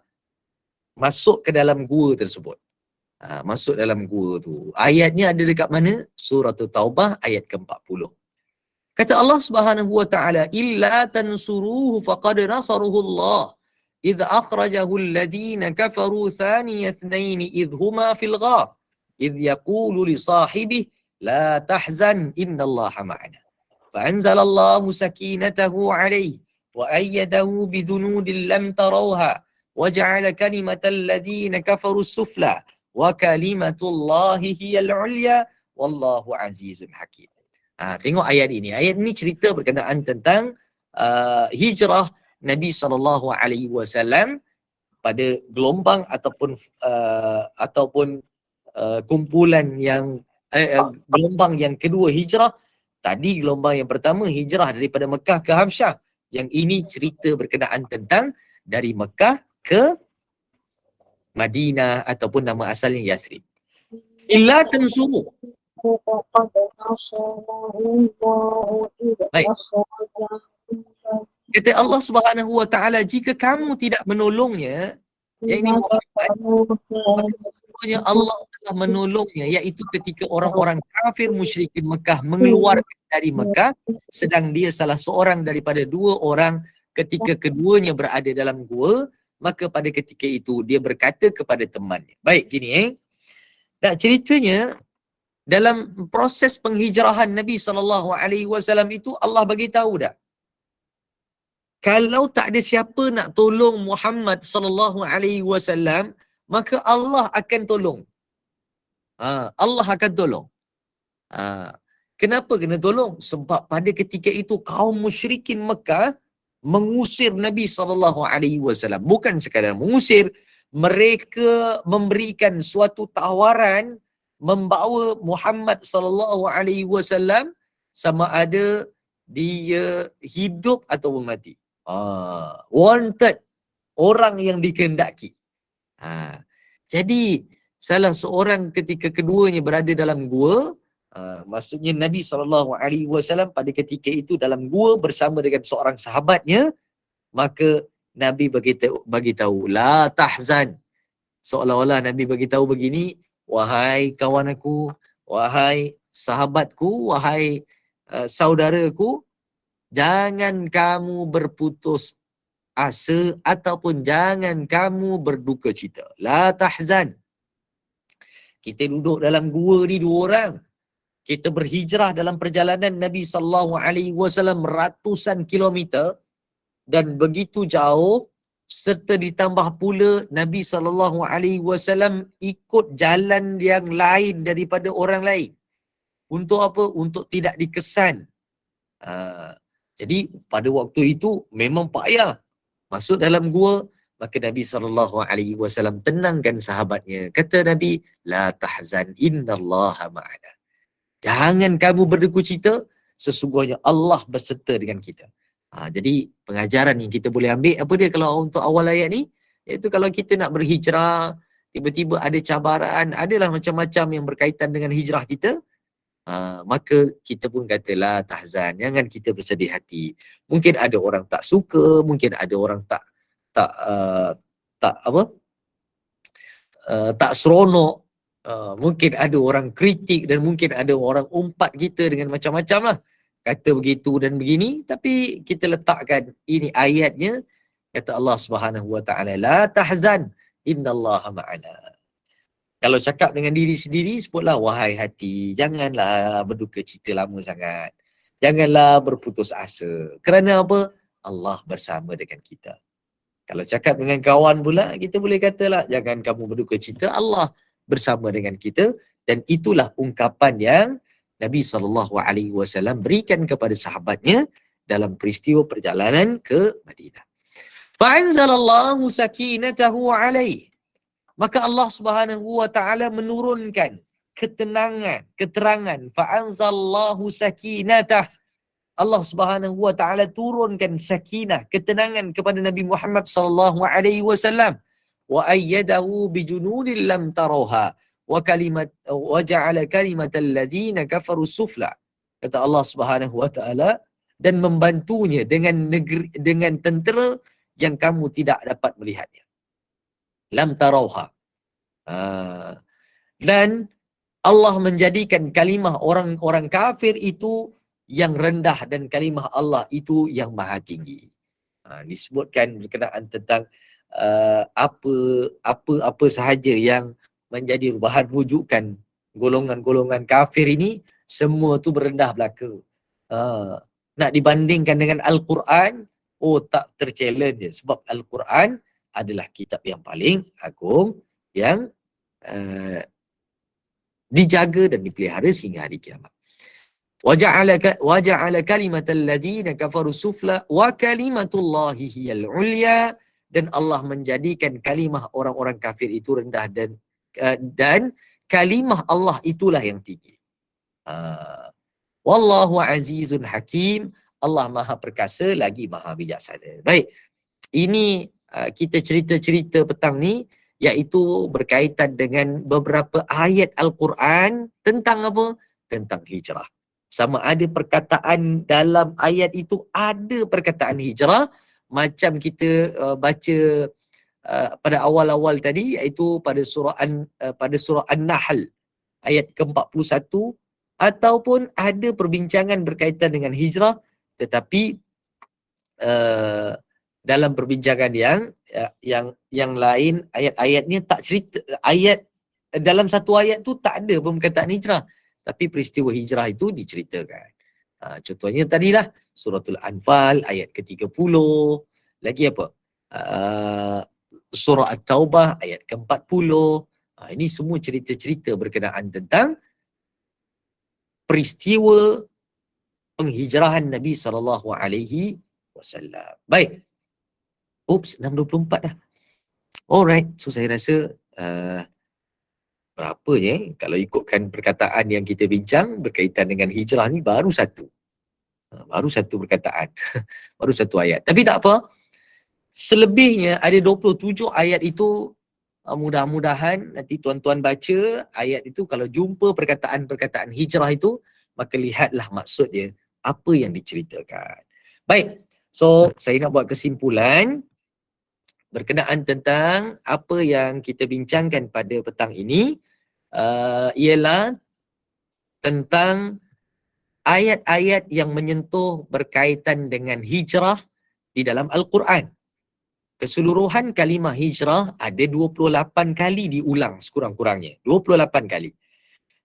masuk ke dalam gua tersebut. Masuk dalam gua tu. Ayatnya ada dekat mana? Surah At-Taubah ayat ke-40. Kata Allah Subhanahu Wa Taala, "Illa tansuruhu faqad nasaruhu Allah idh akhrajahu alladhina kafaru thaniya ithnaini idh huma fil ghar idh yaqulu li sahibihi la tahzan innallaha ma'ana fa'anzalallahu sakinatahu alayhi wa ayyadahu bidhunudin lam tarawha wa ja'ala kalimatal ladhina kafaru sufla wa kalimatullahi hiyal ulya wallahu azizun hakim. Tengok ayat ini. Ayat ini cerita berkenaan tentang hijrah Nabi SAW pada gelombang ataupun kumpulan yang gelombang yang kedua hijrah. Tadi gelombang yang pertama hijrah daripada Mekah ke Habsyah. Yang ini cerita berkenaan tentang dari Mekah ke Madinah ataupun nama asalnya Yathrib. Illa tansuru. Baik. Kata Allah Subhanahu wa taala, jika kamu tidak menolongnya, yang ini Muhammad, maka sesungguhnya Allah telah menolongnya, iaitu ketika orang-orang kafir musyrikin Mekah mengeluarkan dari Mekah, sedang dia salah seorang daripada dua orang ketika keduanya berada dalam gua, maka pada ketika itu dia berkata kepada temannya. Baik, gini nak ceritanya dalam proses penghijrahan Nabi SAW itu Allah bagi tahu dah. Kalau tak ada siapa nak tolong Muhammad SAW, maka Allah akan tolong. Allah akan tolong. Kenapa kena tolong? Sebab pada ketika itu kaum musyrikin Mekah mengusir Nabi SAW. Bukan sekadar mengusir, mereka memberikan suatu tawaran membawa Muhammad SAW sama ada dia hidup atau mati. Wanted, orang yang dikehendaki. Jadi salah seorang ketika keduanya berada dalam gua, maksudnya Nabi SAW pada ketika itu dalam gua bersama dengan seorang sahabatnya, maka Nabi bagi tahu la tahzan. Seolah-olah Nabi bagi tahu begini, wahai kawan aku, wahai sahabatku, wahai saudaraku, jangan kamu berputus asa ataupun jangan kamu berduka cita. La tahzan. Kita duduk dalam gua ni dua orang. Kita berhijrah dalam perjalanan Nabi SAW ratusan kilometer dan begitu jauh, serta ditambah pula Nabi SAW ikut jalan yang lain daripada orang lain. Untuk apa? Untuk tidak dikesan. Jadi pada waktu itu memang payah masuk dalam gua, maka Nabi SAW tenangkan sahabatnya. Kata Nabi, la tahzan innallaha ma'ana. Jangan kamu berduka cita, sesungguhnya Allah berserta dengan kita. Jadi pengajaran yang kita boleh ambil apa dia kalau untuk awal ayat ni, iaitu kalau kita nak berhijrah, tiba-tiba ada cabaran, adalah macam-macam yang berkaitan dengan hijrah kita, maka kita pun katalah tahzan, jangan kita bersedih hati. Mungkin ada orang tak suka, mungkin ada orang tak seronok, mungkin ada orang kritik dan mungkin ada orang umpat kita dengan macam-macam lah, kata begitu dan begini. Tapi kita letakkan ini ayatnya, kata Allah Subhanahu wa taala, la tahzan innallaha ma'ana. Kalau cakap dengan diri sendiri, sebutlah, wahai hati, janganlah berduka cita lama sangat. Janganlah berputus asa. Kerana apa? Allah bersama dengan kita. Kalau cakap dengan kawan pula, kita boleh katalah, jangan kamu berduka cita, Allah bersama dengan kita. Dan itulah ungkapan yang Nabi SAW berikan kepada sahabatnya dalam peristiwa perjalanan ke Madinah. Fa'anzalallahu sakinatahu alaih. Maka Allah Subhanahu wa taala menurunkan keterangan. Fa'anzalallahu sakinatah. Allah Subhanahu wa taala turunkan sakinah, ketenangan kepada Nabi Muhammad sallallahu alaihi wasallam. Wa ayyadahu bijunudin lam tarawha wa ja'ala kalimatal ladina kafaru sufla. Kata Allah Subhanahu wa taala, dan membantunya dengan tentera yang kamu tidak dapat melihatnya. Lam tarawha. Dan Allah menjadikan kalimah orang-orang kafir itu yang rendah dan kalimah Allah itu yang maha tinggi. Disebutkan berkenaan tentang apa sahaja yang menjadi bahan rujukan golongan-golongan kafir ini, semua tu berendah belaka. Nak dibandingkan dengan Al-Quran, tak terchallenge je. Sebab Al-Quran adalah kitab yang paling agung, yang dijaga dan dipelihara sehingga hari kiamat. Waja'ala kalimatal ladina kafaru sufla wa kalimatullahi hiyal ulya, dan Allah menjadikan kalimah orang-orang kafir itu rendah, dan kalimah Allah itulah yang tinggi. Wallahu azizun hakim. Allah Maha Perkasa lagi Maha Bijaksana. Baik. Ini kita cerita-cerita petang ni, iaitu berkaitan dengan beberapa ayat Al-Quran tentang apa? Tentang hijrah. Sama ada perkataan dalam ayat itu ada perkataan hijrah, macam kita baca pada awal-awal tadi, iaitu pada surah An-Nahl ayat ke-41, ataupun ada perbincangan berkaitan dengan hijrah, tetapi dalam perbincangan yang lain, ayat-ayatnya tak cerita, dalam satu ayat tu tak ada perkataan hijrah, tapi peristiwa hijrah itu diceritakan. Contohnya tadilah Suratul Anfal ayat ke-30, lagi apa? Surah At-Taubah ayat ke-40. Ini semua cerita-cerita berkenaan tentang peristiwa penghijrahan Nabi SAW. Baik. 6.24 dah. Alright. So saya rasa berapa je kalau ikutkan perkataan yang kita bincang berkaitan dengan hijrah ni, baru satu. Baru satu perkataan. Baru satu ayat. Tapi tak apa. Selebihnya ada 27 ayat itu. Mudah-mudahan nanti tuan-tuan baca ayat itu, kalau jumpa perkataan-perkataan hijrah itu, maka lihatlah maksud dia, apa yang diceritakan. Baik, so saya nak buat kesimpulan berkenaan tentang apa yang kita bincangkan pada petang ini, ialah tentang ayat-ayat yang menyentuh berkaitan dengan hijrah di dalam Al-Quran. Keseluruhan kalimah hijrah ada 28 kali diulang sekurang-kurangnya. 28 kali.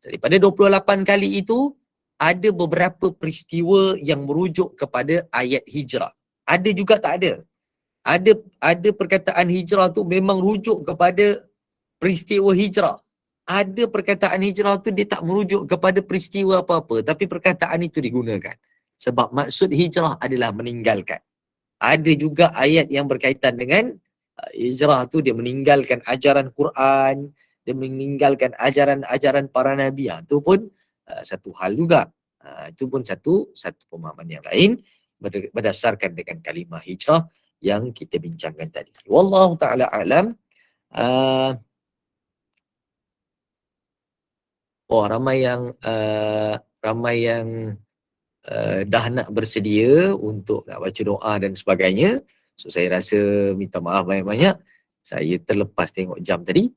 Daripada 28 kali itu, ada beberapa peristiwa yang merujuk kepada ayat hijrah. Ada juga tak ada. Ada perkataan hijrah tu memang rujuk kepada peristiwa hijrah. Ada perkataan hijrah tu dia tak merujuk kepada peristiwa apa-apa, tapi perkataan itu digunakan. Sebab maksud hijrah adalah meninggalkan. Ada juga ayat yang berkaitan dengan hijrah tu, dia meninggalkan ajaran Quran, dia meninggalkan ajaran-ajaran para nabi. Itu pun satu hal juga. Itu pun satu pemahaman yang lain berdasarkan dengan kalimah hijrah yang kita bincangkan tadi. Wallahu ta'ala alam. Ramai yang dah nak bersedia untuk nak baca doa dan sebagainya. So saya rasa minta maaf banyak-banyak. Saya terlepas tengok jam tadi.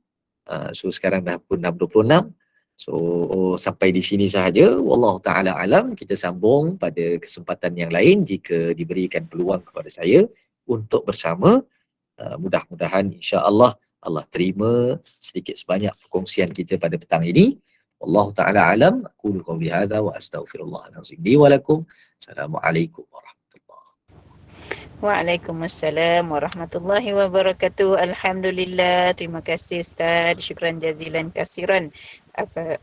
So sekarang dah pun 6.26. So sampai di sini sahaja. Wallahu ta'ala alam. Kita sambung pada kesempatan yang lain jika diberikan peluang kepada saya untuk bersama. Mudah-mudahan insya-Allah Allah terima sedikit sebanyak perkongsian kita pada petang ini. Wallahu ta'ala alam. Aqulu qawli hadza wa astaghfirullahalazim li wa lakum. Assalamualaikum warahmatullahi wabarakatuh. Waalaikumsalam warahmatullahi wabarakatuh. Alhamdulillah. Terima kasih Ustaz. Syukran jazilan kasiran.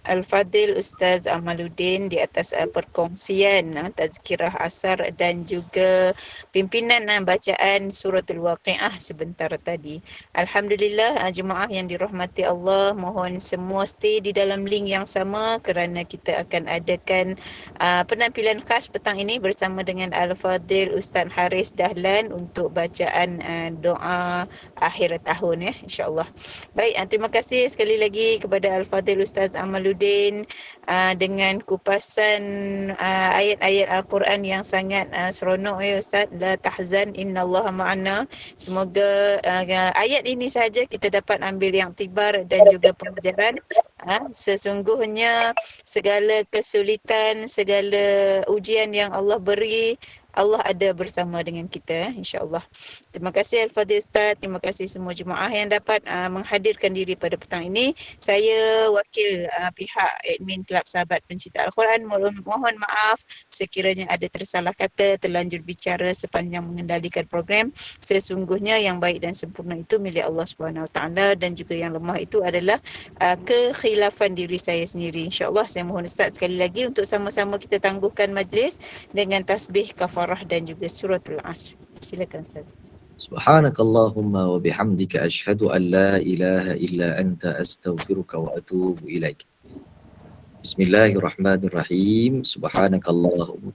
Al-Fadil Ustaz Amaluddin di atas perkongsian tazkirah asar dan juga pimpinan bacaan suratul Waqiah sebentar tadi. Alhamdulillah, jemaah yang dirahmati Allah, mohon semua stay di dalam link yang sama kerana kita akan adakan penampilan khas petang ini bersama dengan Al-Fadil Ustaz Haris Dahlan untuk bacaan doa akhir tahun ya, insya-Allah. Baik, terima kasih sekali lagi kepada Al-Fadil Ustaz Amaluddin dengan kupasan ayat-ayat Al-Quran yang sangat seronok ya Ustaz. La tahzan innallaha ma'ana. Semoga ayat ini saja kita dapat ambil yang tibar dan juga pelajaran. Sesungguhnya segala kesulitan, segala ujian yang Allah beri Allah ada bersama dengan kita, insya-Allah. Terima kasih Al-Fadhil Ustaz, terima kasih semua jemaah yang dapat menghadirkan diri pada petang ini. Saya wakil pihak admin Kelab Sahabat Pencinta Al-Quran, mohon maaf sekiranya ada tersalah kata, terlanjur bicara sepanjang mengendalikan program. Sesungguhnya yang baik dan sempurna itu milik Allah Subhanahu Wa Taala, dan juga yang lemah itu adalah kekhilafan diri saya sendiri. InsyaAllah saya mohon Ustaz sekali lagi untuk sama-sama kita tangguhkan majlis dengan tasbih, kafarah dan juga suratul Asr. Silakan Ustaz. Subhanakallahumma wa bihamdika ashhadu an la ilaha illa anta astaghfiruka wa atubu ilaik. Bismillahirrahmanirrahim.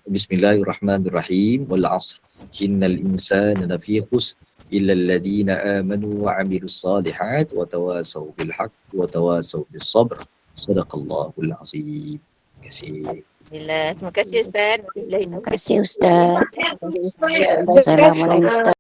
Bismillahirrahmanirrahim. Wal 'asr. Innal insana lafi khusr illa alladhina amanu wa 'amilus salihat wa tawasaw bil haqq wa tawasaw bis sabr. Shadaqallahul 'azim. Terima kasih. Alhamdulillah. Terima kasih Ustaz. Terima kasih Ustaz. Assalamualaikum Ustaz.